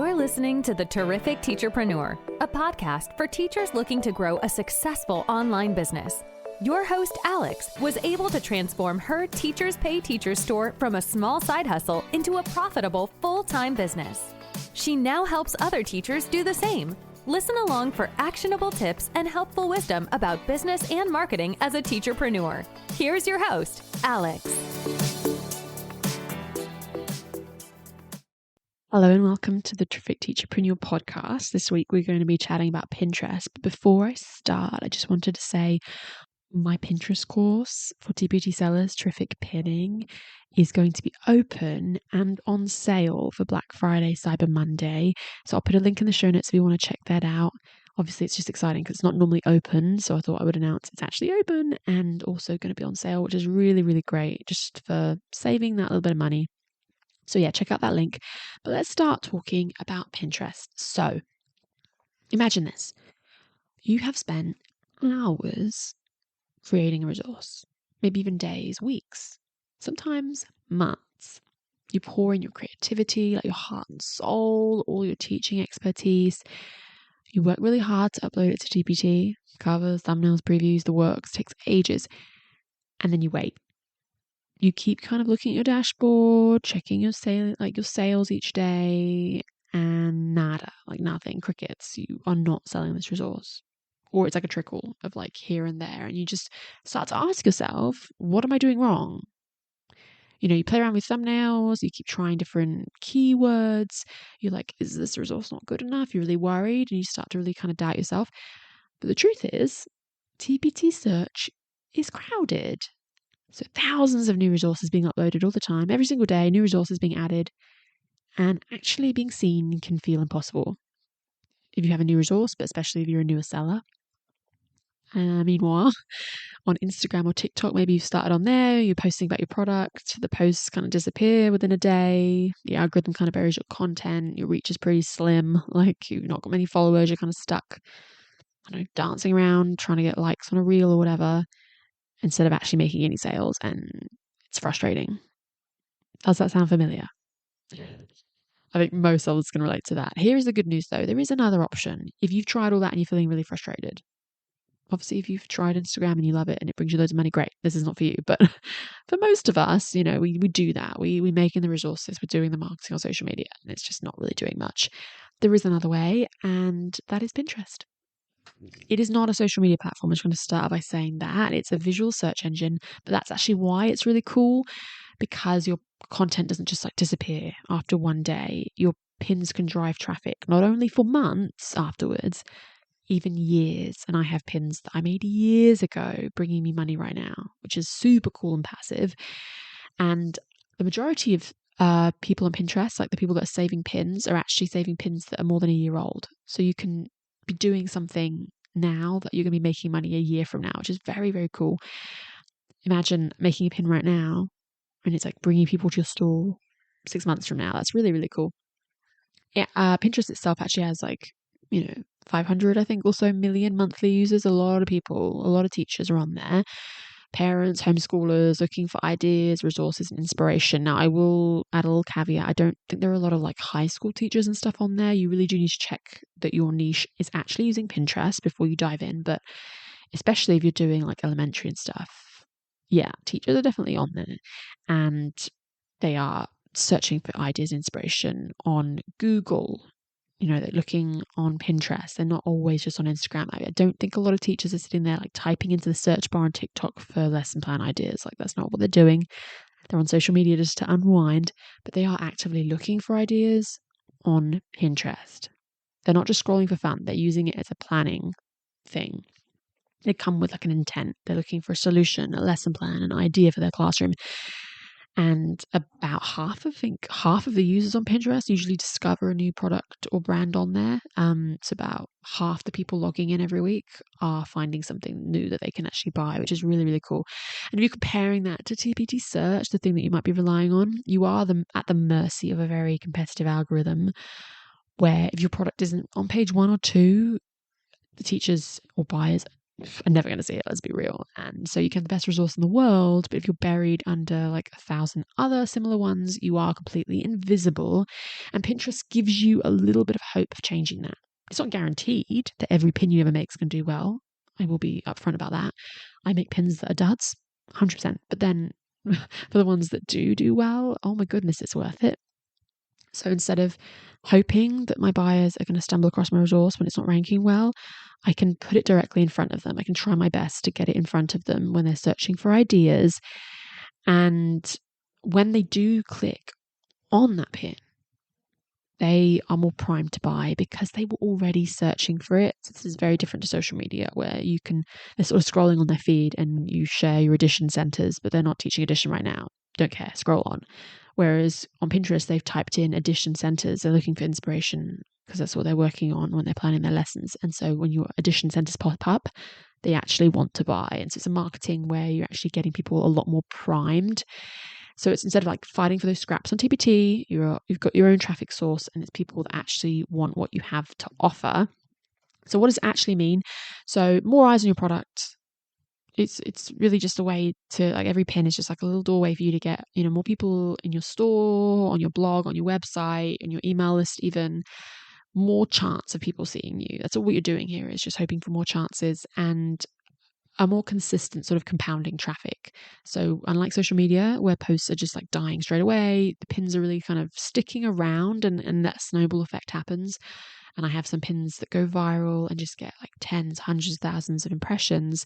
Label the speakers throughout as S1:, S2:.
S1: You're listening to The Terrific Teacherpreneur, a podcast for teachers looking to grow a successful online business. Your host, Alex, was able to transform her Teachers Pay Teachers store from a small side hustle into a profitable full-time business. She now helps other teachers do the same. Listen along for actionable tips and helpful wisdom about business and marketing as a teacherpreneur. Here's your host, Alex.
S2: Hello and welcome to the Terrific Teacherpreneur podcast. This week we're going to be chatting about Pinterest. But before I start, I just wanted to say my Pinterest course for TPT sellers, Terrific Pinning, is going to be open and on sale for Black Friday, Cyber Monday. So I'll put a link in the show notes if you want to check that out. Obviously, it's just exciting because it's not normally open. So I thought I would announce it's actually open and also going to be on sale, which is really, really great just for saving that little bit of money. So yeah, check out that link. But let's start talking about Pinterest. So imagine this. You have spent hours creating a resource, maybe even days, weeks, sometimes months. You pour in your creativity, like your heart and soul, all your teaching expertise. You work really hard to upload it to TPT, covers, thumbnails, previews, the works, takes ages. And then you wait. You keep kind of looking at your dashboard, checking your sales each day, and nada, like nothing, crickets. You are not selling this resource. Or it's like a trickle of like here and there. And you just start to ask yourself, what am I doing wrong? You know, you play around with thumbnails, you keep trying different keywords. You're like, is this resource not good enough? You're really worried and you start to really kind of doubt yourself. But the truth is, TPT search is crowded. So thousands of new resources being uploaded all the time, every single day, new resources being added, and actually being seen can feel impossible if you have a new resource, but especially if you're a newer seller. Meanwhile, on Instagram or TikTok, maybe you've started on there, you're posting about your product, the posts kind of disappear within a day, the algorithm kind of buries your content, your reach is pretty slim, like you've not got many followers, you're kind of stuck, dancing around, trying to get likes on a reel or whatever, instead of actually making any sales, and it's frustrating. Does that sound familiar? I think most of us can relate to that. Here is the good news though. There is another option. If you've tried all that and you're feeling really frustrated, obviously if you've tried Instagram and you love it and it brings you loads of money, great. This is not for you. But for most of us, we do that. We make in the resources, we're doing the marketing on social media, and it's just not really doing much. There is another way, and that is Pinterest. It is not a social media platform. I'm just going to start by saying that. It's a visual search engine, but that's actually why it's really cool, because your content doesn't just like disappear after one day. Your pins can drive traffic, not only for months afterwards, even years. And I have pins that I made years ago bringing me money right now, which is super cool and passive. And the majority of people on Pinterest, like the people that are saving pins, are actually saving pins that are more than a year old. So you can be doing something now that you're going to be making money a year from now, which is very, very cool. Imagine making a pin right now and it's like bringing people to your store 6 months from now. That's really, really cool. Yeah, Pinterest itself actually has 500, I think, or so million monthly users. A lot of people, a lot of teachers are on there. Parents, homeschoolers looking for ideas, resources, and inspiration. Now, I will add a little caveat. I don't think there are a lot of high school teachers and stuff on there. You really do need to check that your niche is actually using Pinterest before you dive in. But especially if you're doing elementary and stuff, yeah, teachers are definitely on there. And they are searching for ideas, inspiration on Google. They're looking on Pinterest. They're not always just on Instagram. I don't think a lot of teachers are sitting there typing into the search bar on TikTok for lesson plan ideas. That's not what they're doing. They're on social media just to unwind, but they are actively looking for ideas on Pinterest. They're not just scrolling for fun. They're using it as a planning thing. They come with an intent. They're looking for a solution, a lesson plan, an idea for their classroom. And about half of the users on Pinterest usually discover a new product or brand on there. So about half the people logging in every week are finding something new that they can actually buy, which is really, really cool. And if you're comparing that to TPT search, the thing that you might be relying on, you are at the mercy of a very competitive algorithm where if your product isn't on page 1 or 2, the teachers or buyers are never going to see it, let's be real. And so you can have the best resource in the world, but if you're buried under like 1,000 other similar ones, you are completely invisible. And Pinterest gives you a little bit of hope of changing that. It's not guaranteed that every pin you ever make is going to do well. I will be upfront about that. I make pins that are duds, 100%. But then for the ones that do well, oh my goodness, it's worth it. So instead of hoping that my buyers are going to stumble across my resource when it's not ranking well, I can put it directly in front of them. I can try my best to get it in front of them when they're searching for ideas. And when they do click on that pin, they are more primed to buy because they were already searching for it. So this is very different to social media where they're sort of scrolling on their feed and you share your edition centers, but they're not teaching edition right now. Don't care, scroll on. Whereas on Pinterest, they've typed in edition centers. They're looking for inspiration because that's what they're working on when they're planning their lessons. And so when your edition centers pop up, they actually want to buy. And so it's a marketing where you're actually getting people a lot more primed. So it's instead of like fighting for those scraps on TPT, you've got your own traffic source and it's people that actually want what you have to offer. So what does it actually mean? So more eyes on your product. It's really just a way to, like, every pin is just like a little doorway for you to get, more people in your store, on your blog, on your website, on your email list, even more chance of people seeing you. That's all what you're doing here, is just hoping for more chances and a more consistent sort of compounding traffic. So unlike social media where posts are just like dying straight away, the pins are really kind of sticking around and that snowball effect happens. And I have some pins that go viral and just get like tens, hundreds, thousands of impressions.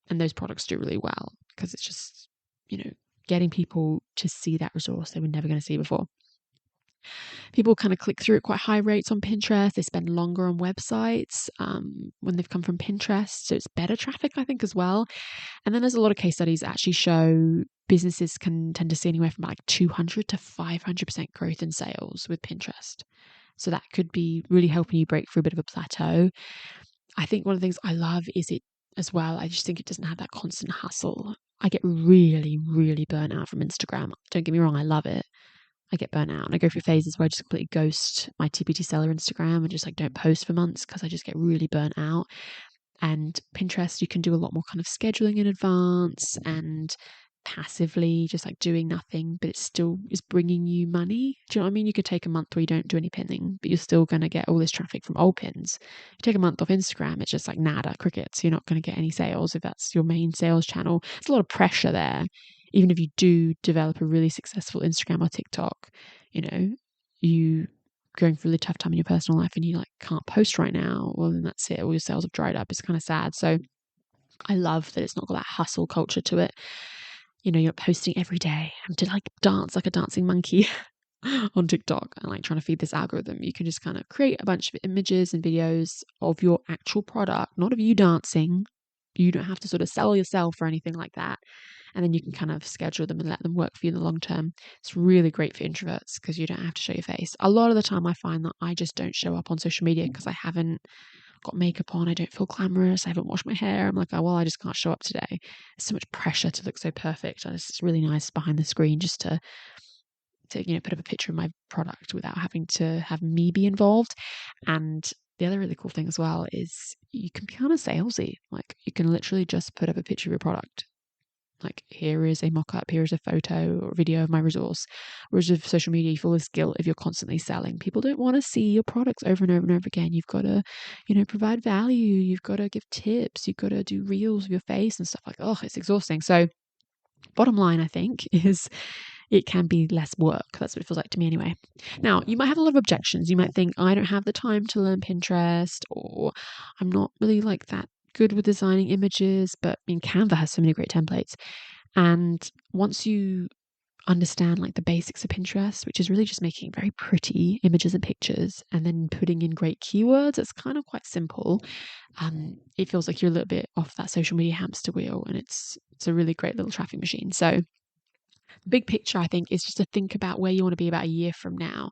S2: And those products do really well because it's just, getting people to see that resource they were never going to see before. People kind of click through at quite high rates on Pinterest. They spend longer on websites when they've come from Pinterest. So it's better traffic, I think, as well. And then there's a lot of case studies that actually show businesses can tend to see anywhere from like 200 to 500% growth in sales with Pinterest. So that could be really helping you break through a bit of a plateau. I think one of the things I love is it as well. I just think it doesn't have that constant hustle. I get really, really burnt out from Instagram. Don't get me wrong, I love it. I get burnt out and I go through phases where I just completely ghost my TPT seller Instagram and just like don't post for months because I just get really burnt out. And Pinterest, you can do a lot more kind of scheduling in advance and passively just like doing nothing, but it still is bringing you money. Do you know what I mean? You could take a month where you don't do any pinning, but you're still going to get all this traffic from old pins. You take a month off Instagram, it's just like nada, crickets. You're not going to get any sales if that's your main sales channel. It's a lot of pressure there. Even if you do develop a really successful Instagram or TikTok, you going through a really tough time in your personal life and you like can't post right now, well then that's it. All your sales have dried up. It's kind of sad. So I love that it's not got that hustle culture to it. You're posting every day. I'm to like dance like a dancing monkey on TikTok and like trying to feed this algorithm. You can just kind of create a bunch of images and videos of your actual product, not of you dancing. You don't have to sort of sell yourself or anything like that. And then you can kind of schedule them and let them work for you in the long term. It's really great for introverts because you don't have to show your face. A lot of the time I find that I just don't show up on social media because I haven't got makeup on, I don't feel glamorous, I haven't washed my hair. I'm like, oh, well, I just can't show up today. There's so much pressure to look so perfect. And it's really nice behind the screen just to put up a picture of my product without having to have me be involved. And the other really cool thing as well is you can be kind of salesy. Like you can literally just put up a picture of your product. Like here is a mock-up, here is a photo or video of my resource. Whereas with social media, you feel this guilt if you're constantly selling. People don't want to see your products over and over and over again. You've got to, provide value. You've got to give tips. You've got to do reels of your face and stuff like, oh, it's exhausting. So bottom line, I think, is it can be less work. That's what it feels like to me anyway. Now, you might have a lot of objections. You might think, I don't have the time to learn Pinterest, or I'm not really like that good with designing images, but Canva has so many great templates. And once you understand like the basics of Pinterest, which is really just making very pretty images and pictures and then putting in great keywords, it's kind of quite simple. It feels like you're a little bit off that social media hamster wheel, and it's a really great little traffic machine. So the big picture, I think, is just to think about where you want to be about a year from now.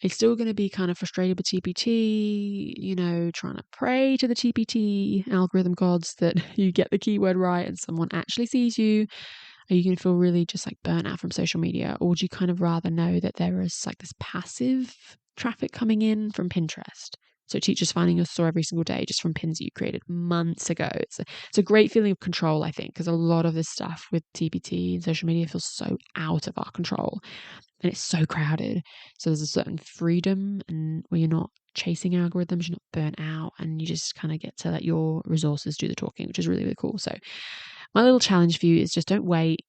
S2: It's still going to be kind of frustrated with TPT, trying to pray to the TPT algorithm gods that you get the keyword right and someone actually sees you. Are you going to feel really just like burnt out from social media? Or would you kind of rather know that there is like this passive traffic coming in from Pinterest? So teachers finding your store every single day just from pins that you created months ago. It's a great feeling of control, I think, because a lot of this stuff with TPT and social media feels so out of our control and it's so crowded. So there's a certain freedom and where you're not chasing algorithms, you're not burnt out, and you just kind of get to let your resources do the talking, which is really, really cool. So my little challenge for you is just don't wait.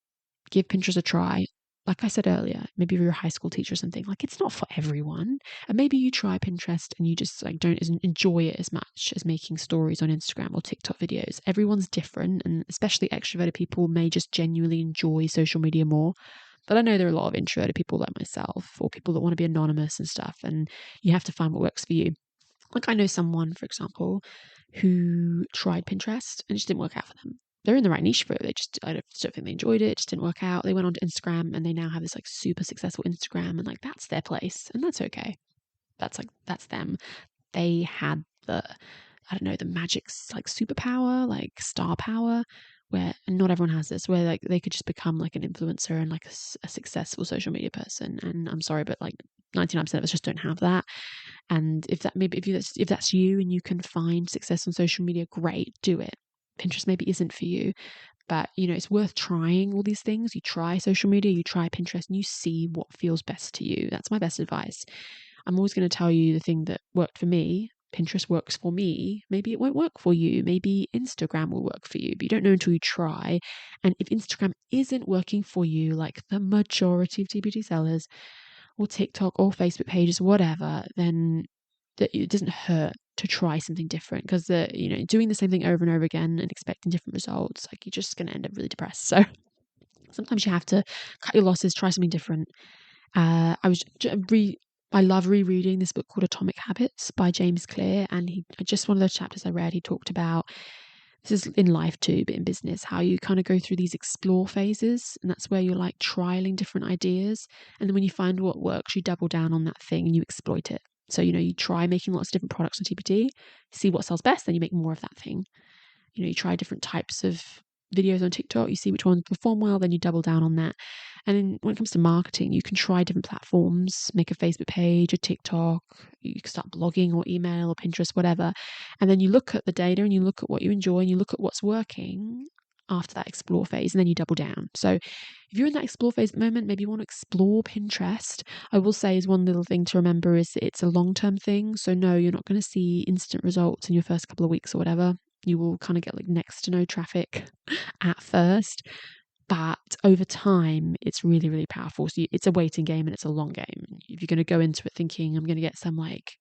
S2: Give Pinterest a try. Like I said earlier, maybe if you're a high school teacher or something, like it's not for everyone. And maybe you try Pinterest and you just like don't enjoy it as much as making stories on Instagram or TikTok videos. Everyone's different, and especially extroverted people may just genuinely enjoy social media more. But I know there are a lot of introverted people like myself, or people that want to be anonymous and stuff, and you have to find what works for you. Like I know someone, for example, who tried Pinterest and it just didn't work out for them. They're in the right niche for it. I don't think they enjoyed it. It just didn't work out. They went on to Instagram and they now have this like super successful Instagram, and like that's their place, and that's okay. That's them. They had the magic like superpower, like star power, where and not everyone has this, where like they could just become like an influencer and like a successful social media person. And I'm sorry, but like 99% of us just don't have that. And if that's you and you can find success on social media, great, do it. Pinterest maybe isn't for you, but it's worth trying all these things. You try social media, you try Pinterest, and you see what feels best to you. That's my best advice. I'm always going to tell you the thing that worked for me. Pinterest works for me. Maybe it won't work for you. Maybe Instagram will work for you, but you don't know until you try. And if Instagram isn't working for you, like the majority of TPT sellers, or TikTok or Facebook pages, whatever, then it doesn't hurt to try something different, because doing the same thing over and over again and expecting different results, like you're just going to end up really depressed. So sometimes you have to cut your losses, try something different. I love rereading this book called Atomic Habits by James Clear, and just one of those chapters I read, he talked about, this is in life too, but in business, how you kind of go through these explore phases, and that's where you're like trialing different ideas, and then when you find what works, you double down on that thing and you exploit it. So, you try making lots of different products on TPT, see what sells best, then you make more of that thing. You try different types of videos on TikTok, you see which ones perform well, then you double down on that. And then when it comes to marketing, you can try different platforms, make a Facebook page, a TikTok, you can start blogging or email or Pinterest, whatever. And then you look at the data and you look at what you enjoy and you look at what's working after that explore phase, and then you double down. So if you're in that explore phase at the moment, maybe you want to explore Pinterest. I will say is one little thing to remember is that it's a long-term thing. So no, you're not going to see instant results in your first couple of weeks or whatever. You will kind of get like next to no traffic at first, but over time it's really, really powerful. So it's a waiting game and it's a long game. If you're going to go into it thinking I'm going to get some like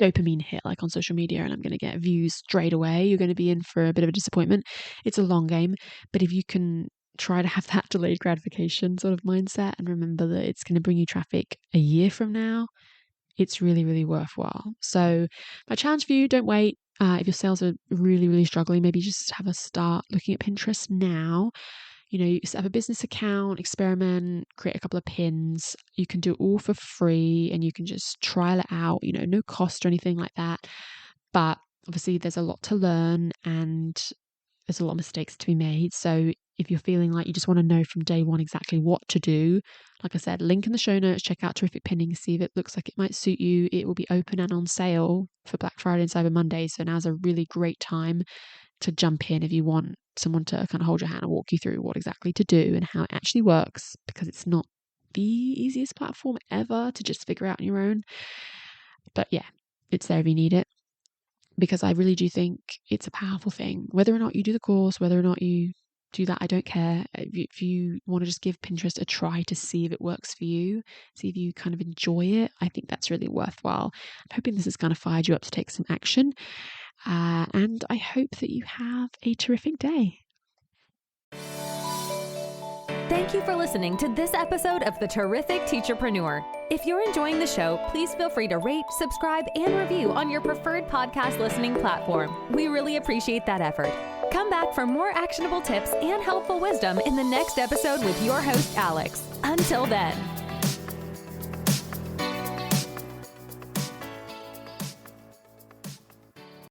S2: dopamine hit like on social media and I'm going to get views straight away, you're going to be in for a bit of a disappointment. It's a long game, but if you can try to have that delayed gratification sort of mindset and remember that it's going to bring you traffic a year from now, it's really, really worthwhile. So my challenge for you, don't wait. If your sales are really, really struggling, maybe just have a start looking at Pinterest now. You set up a business account, experiment, create a couple of pins. You can do it all for free and you can just trial it out, no cost or anything like that. But obviously there's a lot to learn and there's a lot of mistakes to be made. So if you're feeling like you just want to know from day one exactly what to do, like I said, link in the show notes, check out Terrific Pinning, see if it looks like it might suit you. It will be open and on sale for Black Friday and Cyber Monday. So now's a really great time to jump in if you want someone to kind of hold your hand and walk you through what exactly to do and how it actually works, because it's not the easiest platform ever to just figure out on your own. But yeah, it's there if you need it, because I really do think it's a powerful thing. Whether or not you do the course, whether or not you do that, I don't care. If you want to just give Pinterest a try to see if it works for you, see if you kind of enjoy it, I think that's really worthwhile. I'm hoping this has kind of fired you up to take some action. And I hope that you have a terrific day.
S1: Thank you for listening to this episode of The Terrific Teacherpreneur. If you're enjoying the show, please feel free to rate, subscribe, and review on your preferred podcast listening platform. We really appreciate that effort. Come back for more actionable tips and helpful wisdom in the next episode with your host, Alex. Until then.